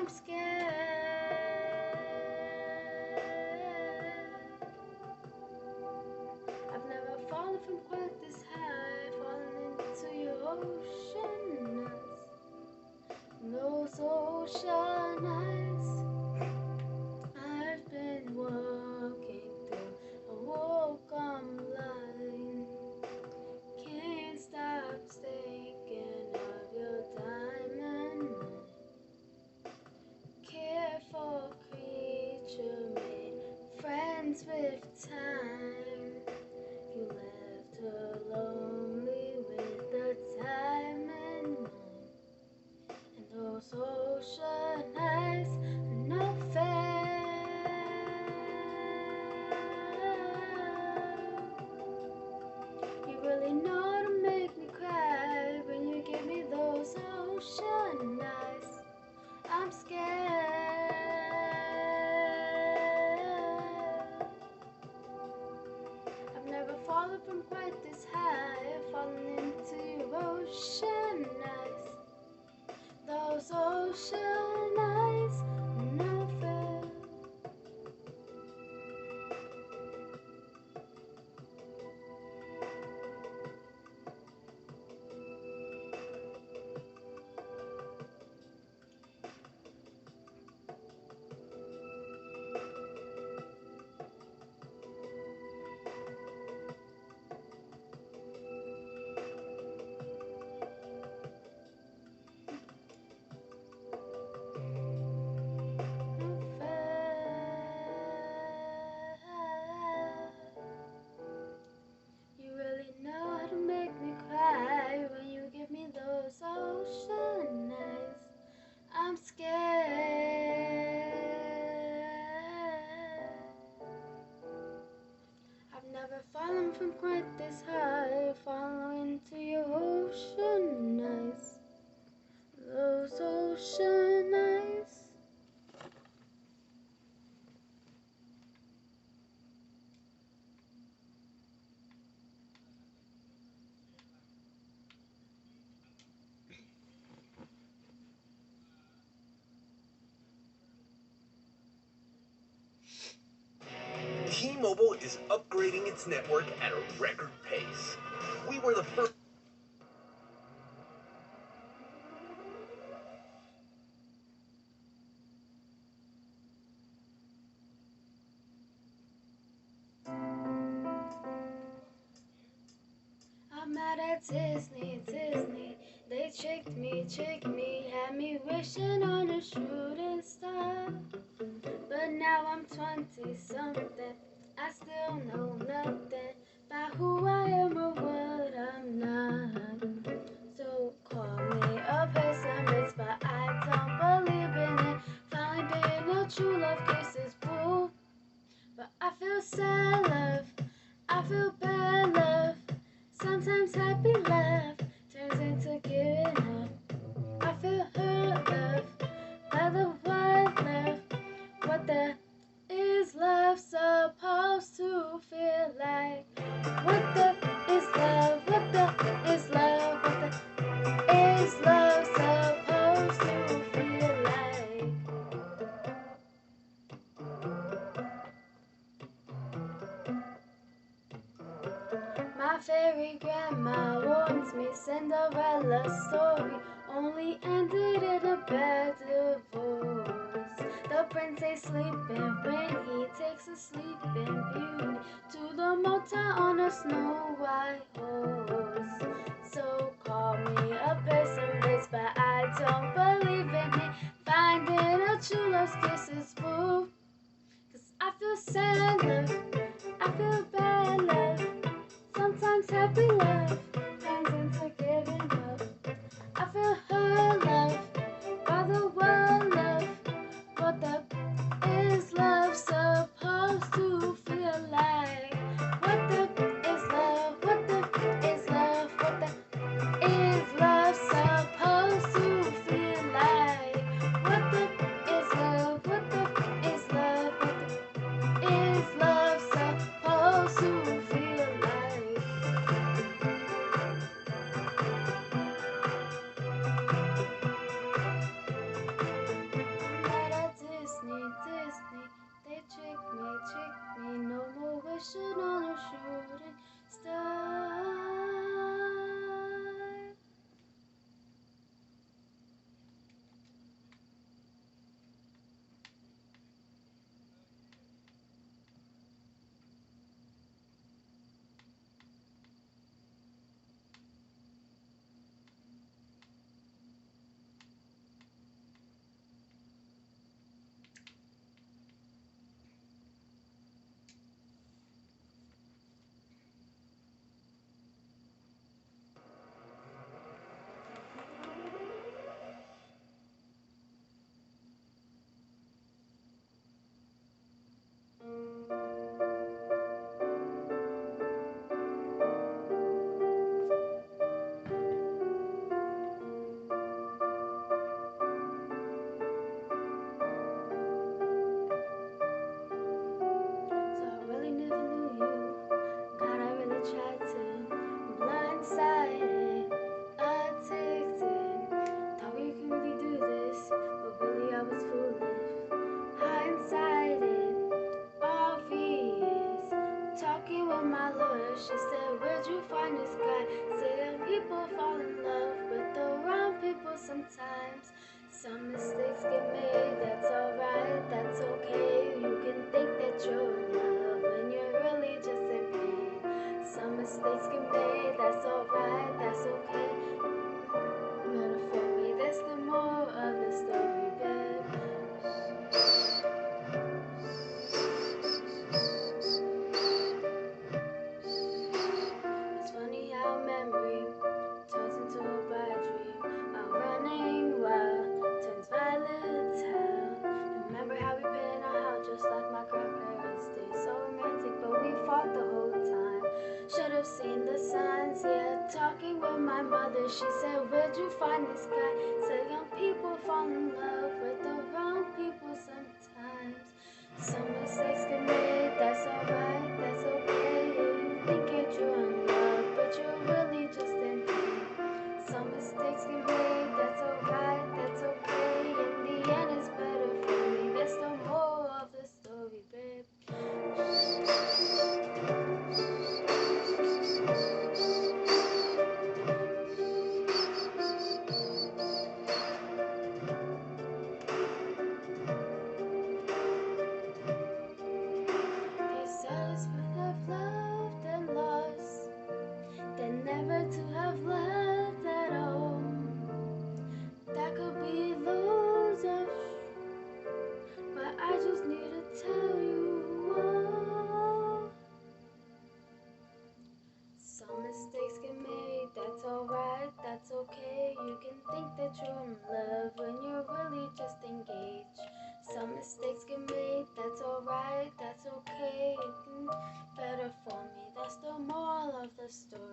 I'm scared. I've never fallen from quite this high, fallen into your ocean eyes. Those ocean eyes. I've been walking through a welcome line. Can't stop thinking of your diamond mind. Careful creature made friends with time. You left her lonely with the time and mind. And those ocean eyes are no fair. You really know how to make me cry when you give me those ocean eyes. I'm scared. I've never fallen from quite this high, fallen into your ocean eyes. Those ocean eyes are no fair. You really know how to make me cry when you give me those ocean eyes. I'm scared. I've never fallen from quite this high, falling into your ocean eyes. Those ocean eyes. T-Mobile is upgrading its network at a record pace. We were the first. I'm mad at Disney. They tricked me, had me wishing on a shooting star. But now I'm 20-something, I still know nothing about who I am or what I'm not. So call me a pessimist, but I don't believe in it. Finding a true love kisses boo. But I feel sad love, I feel bad love. Sometimes happy love turns into giving up. I feel hurt love, by the white love. What the is love supposed to feel like? What the is love? What the is love? What the is love supposed to feel like? My fairy grandma warns me, Cinderella story only ended in a bad divorce. The prince is sleeping when he takes a sleeping beauty to the motel on a snow white horse. So call me a pessimist, but I don't believe in it. Finding a true love's kisses boo. 'Cause I feel sad love, I feel bad love. Sometimes happy love turns into giving up. I feel hurt love, by the world love. What the is love supposed to feel like? What the is love? She said, where'd you find this guy? Saying people fall in love with the wrong people sometimes. Some mistakes get made, that's alright, that's okay. You can think that you're in love when you're really just in pain. Some mistakes get made, that's alright, that's okay. Metaphor me, that's the moral of the story, babe. It's funny how memory turns into a bad dream. Our running wild turns violent hell. Remember how we painted our house just like my grandparents did. So romantic, but we fought the whole time. Should have seen the signs, yeah. Talking with my mother, she said, where'd you find this guy? Said young people fall in love with the wrong people sometimes. Some mistakes get made, that's alright, that's okay. You think that you're in love, but you're really just in pain. Some mistakes get made, that's alright, that's okay. In the end, it's better for me. That's the moral of the story, babe. They said it's to have loved and lost, than never to have loved at all. That could be losers, but I just need to tell you all. Some mistakes get made, that's alright, that's okay. You can think that you're in love when you're really just engaged. Some mistakes get made, that's alright, that's okay. Better for me, that's the moral of the story.